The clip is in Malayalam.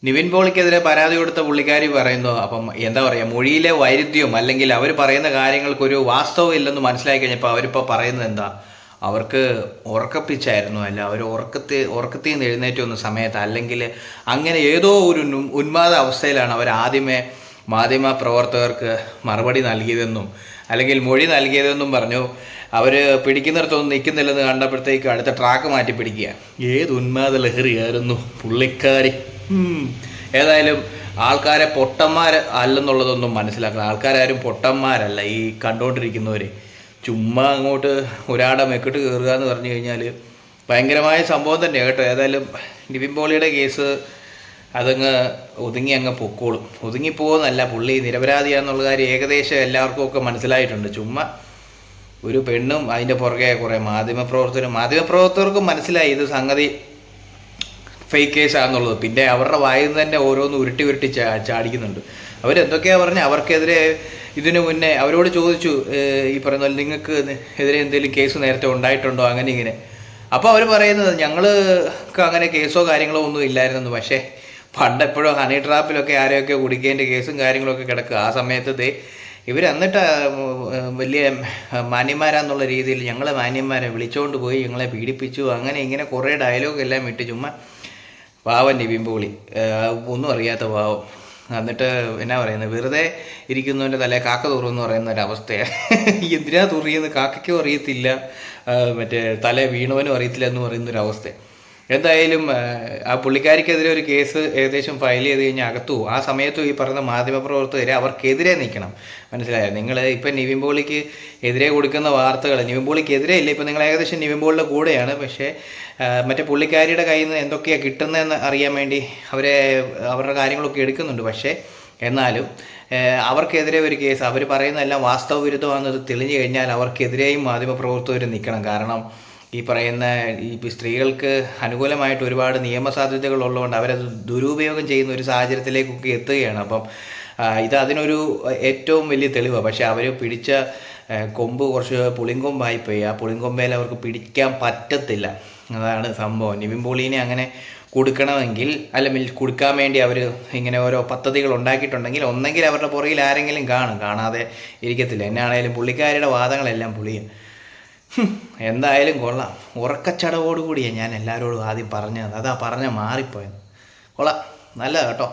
നിവിൻ പോളിക്കെതിരെ പരാതി കൊടുത്ത പുള്ളിക്കാരി പറയുന്നു, അപ്പം എന്താ പറയുക, മൊഴിയിലെ വൈരുദ്ധ്യവും അല്ലെങ്കിൽ അവർ പറയുന്ന കാര്യങ്ങൾക്കൊരു വാസ്തവം ഇല്ലെന്ന് മനസ്സിലാക്കി കഴിഞ്ഞപ്പോൾ അവരിപ്പോൾ പറയുന്നത് എന്താ, അവർക്ക് ഉറക്കപ്പിച്ചായിരുന്നു, അല്ല അവർ ഉറക്കത്തിൽ നിന്ന് എഴുന്നേറ്റ് വന്ന സമയത്ത് അല്ലെങ്കിൽ അങ്ങനെ ഏതോ ഒരു ഉന്മാദ അവസ്ഥയിലാണ് അവർ ആദ്യമേ മാധ്യമ പ്രവർത്തകർക്ക് മറുപടി നൽകിയതെന്നും അല്ലെങ്കിൽ മൊഴി നൽകിയതെന്നും പറഞ്ഞു. അവർ പിടിക്കുന്നിടത്തൊന്നും നിൽക്കുന്നില്ലെന്ന് കണ്ടപ്പോഴത്തേക്ക് അടുത്ത ട്രാക്ക് മാറ്റി പിടിക്കുക. ഏത് ഉന്മാദ ലഹരിയായിരുന്നു പുള്ളിക്കാരി. ഏതായാലും ആൾക്കാരെ പൊട്ടന്മാർ അല്ലെന്നുള്ളതൊന്നും മനസ്സിലാക്കണം. ആൾക്കാരും പൊട്ടന്മാരല്ല ഈ കണ്ടുകൊണ്ടിരിക്കുന്നവർ. ചുമ്മാ അങ്ങോട്ട് ഒരാടെ മെക്കിട്ട് കയറുക എന്ന് പറഞ്ഞു കഴിഞ്ഞാൽ ഭയങ്കരമായ സംഭവം തന്നെയാണ് കേട്ടോ. ഏതായാലും നിവിൻ പോളിയുടെ കേസ് അതങ്ങ് ഒതുങ്ങി അങ്ങ് പൊക്കോളും. ഒതുങ്ങിപ്പോകുന്നല്ല, പുള്ളി നിരപരാധിയാന്നുള്ള കാര്യം ഏകദേശം എല്ലാവർക്കും ഒക്കെ മനസ്സിലായിട്ടുണ്ട്. ചുമ്മാ ഒരു പെണ്ണും അതിൻ്റെ പുറകെ കുറേ മാധ്യമപ്രവർത്തകർക്കും മനസ്സിലായി ഇത് സംഗതി ഫേക്ക് കേസാണെന്നുള്ളത്. പിന്നെ അവരുടെ വായിൽ തന്നെ ഓരോന്ന് ഉരുട്ടി ചാടിക്കുന്നുണ്ട്. അവരെന്തൊക്കെയാണ് പറഞ്ഞാൽ അവർക്കെതിരെ ഇതിനു മുന്നേ അവരോട് ചോദിച്ചു, ഈ പറയുന്ന പോലെ നിങ്ങൾക്ക് എതിരെ എന്തെങ്കിലും കേസ് നേരത്തെ ഉണ്ടായിട്ടുണ്ടോ അങ്ങനെ ഇങ്ങനെ. അപ്പോൾ അവർ പറയുന്നത് ഞങ്ങൾക്ക് അങ്ങനെ കേസോ കാര്യങ്ങളോ ഒന്നും ഇല്ലായിരുന്നു, പക്ഷേ പണ്ടെപ്പോഴും ഹണി ട്രാപ്പിലൊക്കെ ആരെയൊക്കെ കുടിക്കേണ്ട കേസും കാര്യങ്ങളൊക്കെ കിടക്കുക. ആ സമയത്ത് ഇവർ എന്നിട്ട് വലിയ മാന്യന്മാരാന്നുള്ള രീതിയിൽ ഞങ്ങളെ മാന്യന്മാരെ വിളിച്ചുകൊണ്ട് പോയി ഞങ്ങളെ പീഡിപ്പിച്ചു, അങ്ങനെ ഇങ്ങനെ കുറേ ഡയലോഗ് എല്ലാം ഇട്ട് ചുമ്മാ പാവം നിവിൻ പോളി, ഒന്നും അറിയാത്ത പാവം. എന്നിട്ട് എന്നാ പറയുന്നത്, വെറുതെ ഇരിക്കുന്നവൻ്റെ തലേ കാക്ക തുറന്ന് പറയുന്ന ഒരവസ്ഥയാണ്. എന്തിനാ തുറിയെന്ന് കാക്കയ്ക്കും അറിയത്തില്ല, മറ്റേ തല വീണവനും അറിയത്തില്ല എന്ന് പറയുന്നൊരവസ്ഥ. എന്തായാലും ആ പുള്ളിക്കാരിക്കെതിരെ ഒരു കേസ് ഏകദേശം ഫയൽ ചെയ്ത് കഴിഞ്ഞാൽ അകത്തു പോകും. ആ സമയത്തും ഈ പറയുന്ന മാധ്യമപ്രവർത്തകരെ അവർക്കെതിരെ നിൽക്കണം. മനസ്സിലായോ? നിങ്ങൾ ഇപ്പം നിവിൻ പോളിക്ക് എതിരെ കൊടുക്കുന്ന വാർത്തകൾ നിവിൻ പോളിക്ക് എതിരെ ഇല്ല, ഇപ്പം നിങ്ങൾ ഏകദേശം നിവിൻ പോളിയുടെ കൂടെയാണ്. പക്ഷേ മറ്റേ പുള്ളിക്കാരിയുടെ കയ്യിൽ നിന്ന് എന്തൊക്കെയാണ് കിട്ടുന്നതെന്ന് അറിയാൻ വേണ്ടി അവരുടെ കാര്യങ്ങളൊക്കെ എടുക്കുന്നുണ്ട്. പക്ഷേ എന്നാലും അവർക്കെതിരെ ഒരു കേസ്, അവർ പറയുന്നതെല്ലാം വാസ്തവ വിരുദ്ധമാണെന്നത് തെളിഞ്ഞു കഴിഞ്ഞാൽ അവർക്കെതിരെയും മാധ്യമപ്രവർത്തകർ നിൽക്കണം. കാരണം ഈ പറയുന്ന സ്ത്രീകൾക്ക് അനുകൂലമായിട്ട് ഒരുപാട് നിയമസാധ്യതകൾ ഉള്ളതുകൊണ്ട് അവരത് ദുരുപയോഗം ചെയ്യുന്ന ഒരു സാഹചര്യത്തിലേക്കൊക്കെ എത്തുകയാണ്. അപ്പം ഇത് അതിനൊരു ഏറ്റവും വലിയ തെളിവാണ്. പക്ഷേ അവർ പിടിച്ച കൊമ്പ് കുറച്ച് പുളിങ്കൊമ്പായിപ്പോയി. ആ പുളിങ്കൊമ്പയിൽ അവർക്ക് പിടിക്കാൻ പറ്റത്തില്ല. അതാണ് സംഭവം. നിവിൻ പോളിനെ അങ്ങനെ കൊടുക്കണമെങ്കിൽ അല്ലെങ്കിൽ കൊടുക്കാൻ വേണ്ടി അവർ ഇങ്ങനെ ഓരോ പദ്ധതികൾ ഉണ്ടാക്കിയിട്ടുണ്ടെങ്കിൽ ഒന്നെങ്കിൽ അവരുടെ പുറകിൽ ആരെങ്കിലും കാണാതെ ഇരിക്കത്തില്ല. എന്നാണേലും പുള്ളിക്കാരിയുടെ വാദങ്ങളെല്ലാം പുളിയും. എന്തായാലും കൊള്ളാം. ഉറക്കച്ചടവോടുകൂടിയാണ് ഞാൻ എല്ലാവരോടും ആദ്യം പറഞ്ഞത്. അതാ പറഞ്ഞ മാറിപ്പോയത്. കൊള്ളാം, നല്ലതാണ് കേട്ടോ.